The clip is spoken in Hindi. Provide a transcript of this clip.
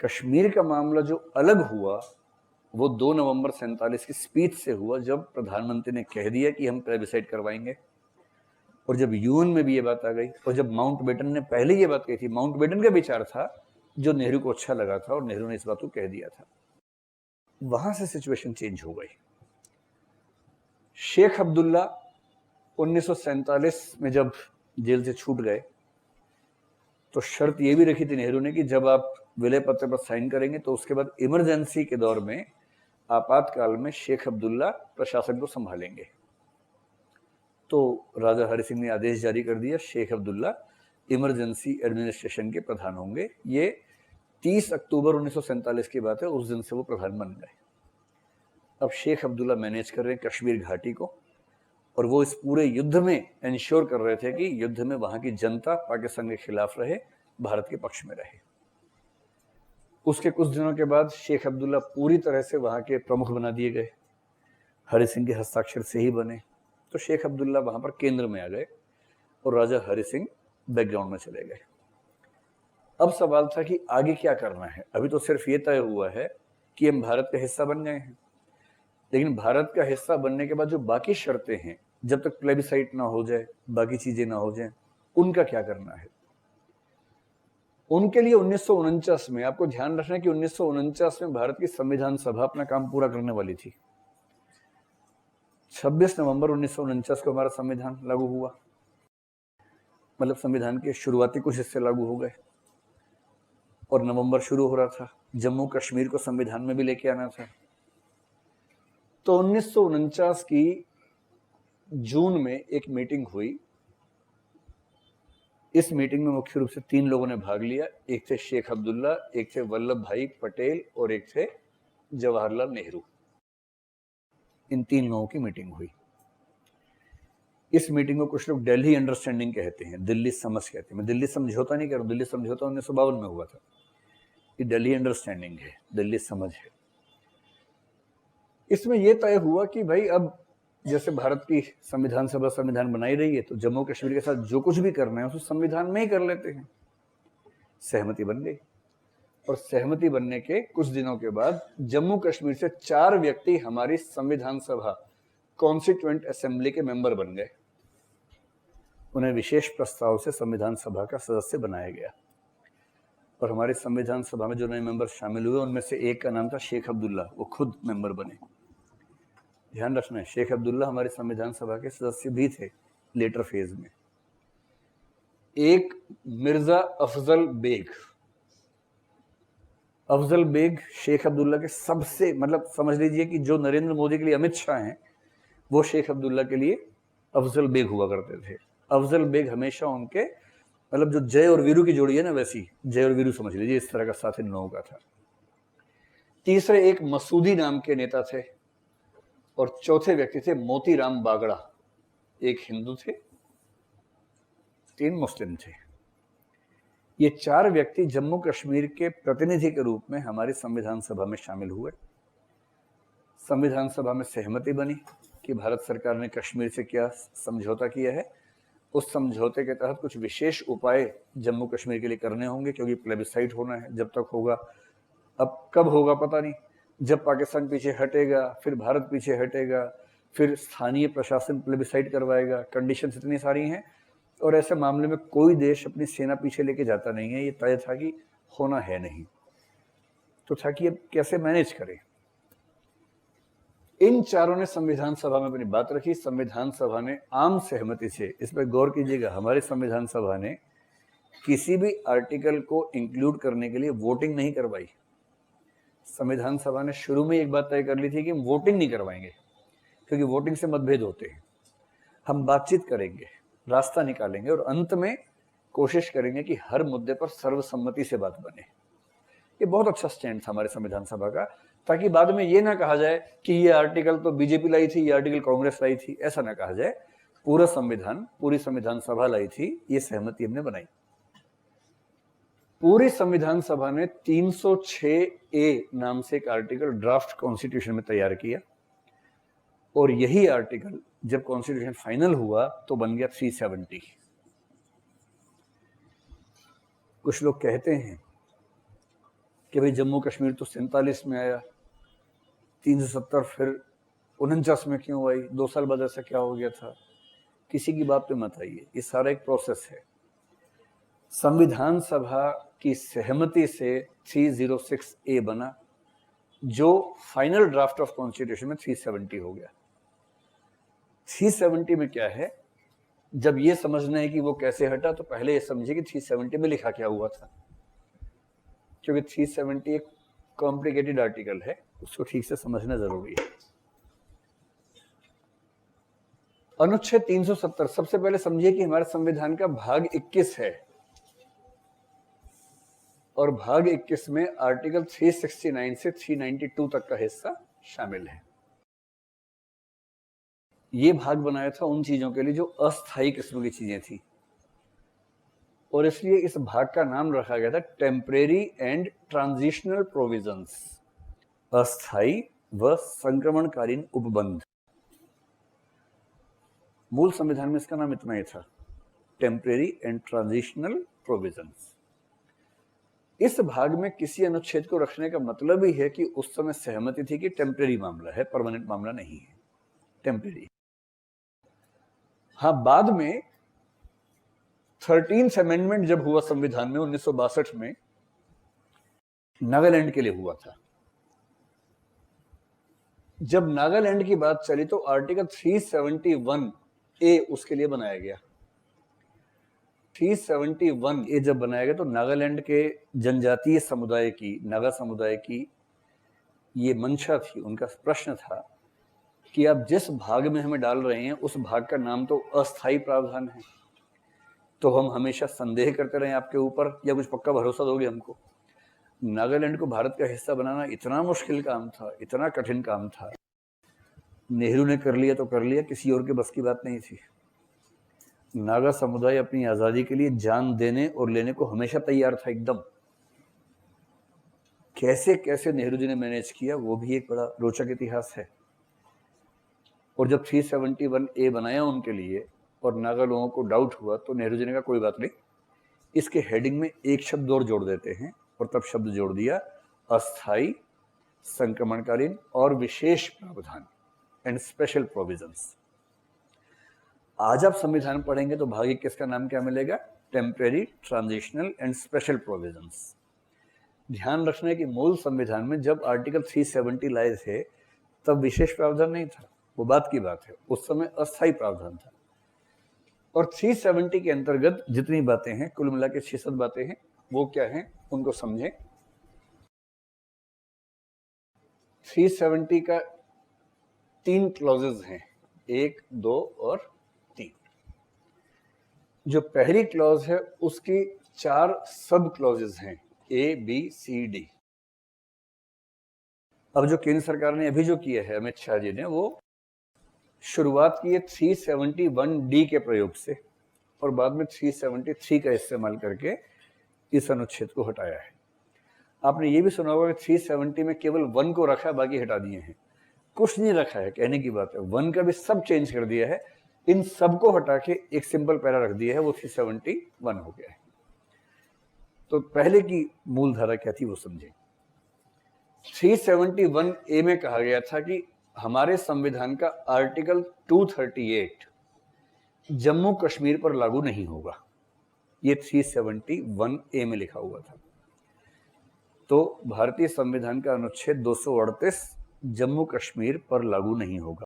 कश्मीर का मामला जो अलग हुआ वो 2 नवंबर 47 की स्पीच से हुआ, जब प्रधानमंत्री ने कह दिया कि हम प्लेबिसाइड करवाएंगे। और जब यूएन में भी ये बात आ गई, और जब माउंटबेटन ने पहले ये बात कही थी, माउंटबेटन का विचार था जो नेहरू को अच्छा लगा था और नेहरू ने इस बात को कह दिया था, वहां से सिचुएशन चेंज हो गई। शेख अब्दुल्ला 1947 में जब जेल से छूट गए तो शर्त ये भी रखी थी नेहरू ने कि जब आप विलय पत्र पर साइन करेंगे तो उसके बाद इमरजेंसी के दौर में, आपातकाल में शेख अब्दुल्ला प्रशासन को संभालेंगे। तो राजा हरि सिंह ने आदेश जारी कर दिया, शेख अब्दुल्ला इमरजेंसी एडमिनिस्ट्रेशन के प्रधान होंगे। ये 30 अक्टूबर 1947 की बात है, उस दिन से वो प्रधान बन गए। अब शेख अब्दुल्ला मैनेज कर रहे हैं कश्मीर घाटी को, और वो इस पूरे युद्ध में इंश्योर कर रहे थे कि युद्ध में वहां की जनता पाकिस्तान के खिलाफ रहे, भारत के पक्ष में रहे। उसके कुछ दिनों के बाद शेख अब्दुल्ला पूरी तरह से वहां के प्रमुख बना दिए गए, हरि सिंह के हस्ताक्षर से ही बने। तो शेख अब्दुल्ला वहां पर केंद्र में आ गए और राजा हरि सिंह बैकग्राउंड में चले गए। अब सवाल था कि आगे क्या करना है। अभी तो सिर्फ ये तय हुआ है कि हम भारत का हिस्सा बन गए हैं, लेकिन भारत का हिस्सा बनने के बाद जो बाकी शर्तें हैं, जब तक प्लेबिसाइट ना हो जाए, बाकी चीजें ना हो जाए, उनका क्या करना है। उनके लिए 1949 में, आपको ध्यान रखना है कि 1949 में भारत की संविधान सभा अपना काम पूरा करने वाली थी। 26 नवंबर 1949 को हमारा संविधान लागू हुआ, मतलब संविधान के शुरुआती कुछ हिस्से लागू हो गए, और नवंबर शुरू हो रहा था, जम्मू कश्मीर को संविधान में भी लेके आना था। तो 1949 की जून में एक मीटिंग हुई। इस मीटिंग में मुख्य रूप से 3 लोगों ने भाग लिया। एक थे शेख अब्दुल्ला, एक थे वल्लभ भाई पटेल और एक थे जवाहरलाल नेहरू। इन 3 लोगों की मीटिंग हुई। इस मीटिंग को कुछ लोग दिल्ली अंडरस्टैंडिंग कहते हैं, दिल्ली समझ कहते हैं। मैं दिल्ली समझौता नहीं कह रहा हूं, दिल्ली समझौता 1952 में हुआ था। ये दिल्ली अंडरस्टैंडिंग है, दिल्ली समझ है। इसमें यह तय हुआ कि भाई अब जैसे भारत की संविधान सभा संविधान बनाई रही है, तो जम्मू कश्मीर के साथ जो कुछ भी करना है उसे संविधान में ही कर लेते हैं। सहमति बन गई, और सहमति बनने के कुछ दिनों के बाद जम्मू कश्मीर से 4 व्यक्ति हमारी संविधान सभा कॉन्स्टिट्यूएंट असेंबली के मेंबर बन गए। उन्हें विशेष प्रस्ताव से संविधान सभा का सदस्य बनाया गया, और हमारी संविधान सभा में जो नए मेंबर शामिल हुए उनमें से एक का नाम था शेख अब्दुल्ला। वो खुद मेंबर बने। ध्यान रखना है, शेख अब्दुल्ला हमारी संविधान सभा के सदस्य भी थे लेटर फेज में। एक मिर्जा अफजल बेग, अफजल बेग शेख अब्दुल्ला के सबसे, मतलब समझ लीजिए कि जो नरेंद्र मोदी के लिए अमित शाह हैं, वो शेख अब्दुल्ला के लिए अफजल बेग हुआ करते थे। अफजल बेग हमेशा उनके, मतलब जो जय और वीरू की जोड़ी है ना, वैसी जय और वीरू समझ लीजिए, इस तरह का साथ इन लोगों का था। तीसरे एक मसूदी नाम के नेता थे, और चौथे व्यक्ति थे मोतीराम बागड़ा। एक हिंदू थे, 3 मुस्लिम थे। ये 4 व्यक्ति जम्मू कश्मीर के प्रतिनिधि के रूप में हमारी संविधान सभा में शामिल हुए। संविधान सभा में सहमति बनी कि भारत सरकार ने कश्मीर से क्या समझौता किया है, उस समझौते के तहत कुछ विशेष उपाय जम्मू कश्मीर के लिए करने होंगे, क्योंकि प्लेबिसाइट होना है। जब तक होगा, अब कब होगा पता नहीं, जब पाकिस्तान पीछे हटेगा, फिर भारत पीछे हटेगा, फिर स्थानीय प्रशासन प्लेबिसाइट करवाएगा। कंडीशंस इतनी सारी हैं, और ऐसे मामले में कोई देश अपनी सेना पीछे लेके जाता नहीं है। ये तय था कि होना है नहीं, तो था कि अब कैसे मैनेज करें। इन चारों ने संविधान सभा में अपनी बात रखी। संविधान सभा ने आम सहमति से, इस पर गौर कीजिएगा, हमारी संविधान सभा ने किसी भी आर्टिकल को इंक्लूड करने के लिए वोटिंग नहीं करवाई। संविधान सभा ने शुरू में एक बात तय कर ली थी कि हम वोटिंग नहीं करवाएंगे, क्योंकि वोटिंग से मतभेद होते हैं। हम बातचीत करेंगे, रास्ता निकालेंगे, और अंत में कोशिश करेंगे कि हर मुद्दे पर सर्वसम्मति से बात बने। ये बहुत अच्छा स्टैंड था हमारे संविधान सभा का, ताकि बाद में ये ना कहा जाए कि ये आर्टिकल तो बीजेपी लाई थी, ये आर्टिकल कांग्रेस लाई थी, ऐसा ना कहा जाए। पूरा संविधान, पूरी संविधान सभा लाई थी, ये सहमति हमने बनाई। पूरी संविधान सभा ने 306A नाम से एक आर्टिकल ड्राफ्ट कॉन्स्टिट्यूशन में तैयार किया, और यही आर्टिकल जब कॉन्स्टिट्यूशन फाइनल हुआ तो बन गया 370। कुछ लोग कहते हैं कि भाई जम्मू कश्मीर तो 47 में आया, 370 फिर 49 में क्यों आई, 2 साल बाद ऐसा क्या हो गया था, किसी की बात पे मत आइए। ये सारा एक प्रोसेस है। संविधान सभा की सहमति से 306A बना, जो फाइनल ड्राफ्ट ऑफ कॉन्स्टिट्यूशन में 370 हो गया। 370 में क्या है, जब ये समझना है कि वो कैसे हटा, तो पहले ये समझिए कि 370 में लिखा क्या हुआ था, क्योंकि 370 एक कॉम्प्लिकेटेड आर्टिकल है, उसको ठीक से समझना जरूरी है। अनुच्छेद 370, सबसे पहले समझिए कि हमारे संविधान का भाग 21 है, और भाग 21 में आर्टिकल 369 से 392 तक का हिस्सा शामिल है। ये भाग बनाया था उन चीजों के लिए जो अस्थायी किस्म की चीजें थी, और इसलिए इस भाग का नाम रखा गया था टेम्परेरी एंड ट्रांजिशनल प्रोविजंस, अस्थायी व संक्रमणकालीन उपबंध। मूल संविधान में इसका नाम इतना ही था, टेम्परेरी एंड ट्रांजिशनल प्रोविजंस। इस भाग में किसी अनुच्छेद को रखने का मतलब ही है कि उस समय सहमति थी कि टेम्परेरी मामला है, परमानेंट मामला नहीं है, टेम्परेरी। हाँ, बाद में 13th अमेंडमेंट जब हुआ संविधान में 1962 में, नागालैंड के लिए हुआ था। जब नागालैंड की बात चली तो आर्टिकल 371A उसके लिए बनाया गया। 371A जब बनाया गया तो नागालैंड के जनजातीय समुदाय की, नागा समुदाय की ये मंशा थी, उनका प्रश्न था कि आप जिस भाग में हमें डाल रहे हैं उस भाग का नाम तो अस्थायी प्रावधान है, तो हम हमेशा संदेह करते रहे आपके ऊपर या कुछ पक्का भरोसा दोगे हमको। नागालैंड को भारत का हिस्सा बनाना इतना मुश्किल काम था, इतना कठिन काम था। नेहरू ने कर लिया तो कर लिया, किसी और के बस की बात नहीं थी। नागा समुदाय अपनी आजादी के लिए जान देने और लेने को हमेशा तैयार था एकदम। कैसे कैसे नेहरू जी ने मैनेज किया वो भी एक बड़ा रोचक इतिहास है। और जब 371A बनाया उनके लिए और नागा लोगों को डाउट हुआ तो नेहरू जी ने कहा कोई बात नहीं, इसके हेडिंग में एक शब्द और जोड़ देते हैं, और तब शब्द जोड़ दिया अस्थायी, संक्रमणकालीन और विशेष प्रावधान एंड स्पेशल प्रोविजंस। आज आप संविधान पढ़ेंगे तो भाग 21 का नाम क्या मिलेगा, temporary, transitional and special provisions. ध्यान रखना है कि मूल संविधान में जब आर्टिकल 370 लाए थे तब विशेष प्रावधान नहीं था, वो बात की बात है, उस समय अस्थायी प्रावधान था। और 370 के अंतर्गत जितनी बातें हैं, कुल मिला के 600 बातें हैं, वो क्या हैं उनको समझें। 370 का 3 क्लॉजेज हैं, 1, 2 और 3। जो पहली क्लॉज है उसकी 4 सब क्लॉजेज हैं, A, B, C, D। अब जो केंद्र सरकार ने अभी जो किया है, अमित शाह जी ने, वो शुरुआत की है 371D के प्रयोग से, और बाद में 373 का इस्तेमाल करके इस अनुच्छेद को हटाया है। आपने ये भी सुना होगा कि 370 में केवल 1 को रखा, बाकी हटा दिए हैं। कुछ नहीं रखा है, कहने की बात है, 1 का भी सब चेंज कर दिया है, इन सब को हटा के एक सिंपल पैरा रख दिया है, वो 371 हो गया है। तो पहले की मूल धारा क्या थी वो समझे। 371A में कहा गया था कि हमारे संविधान का आर्टिकल 238 जम्मू कश्मीर पर लागू नहीं होगा, ये 371A में लिखा हुआ था। तो भारतीय संविधान का अनुच्छेद 238 जम्मू कश्मीर पर लागू नहीं होगा।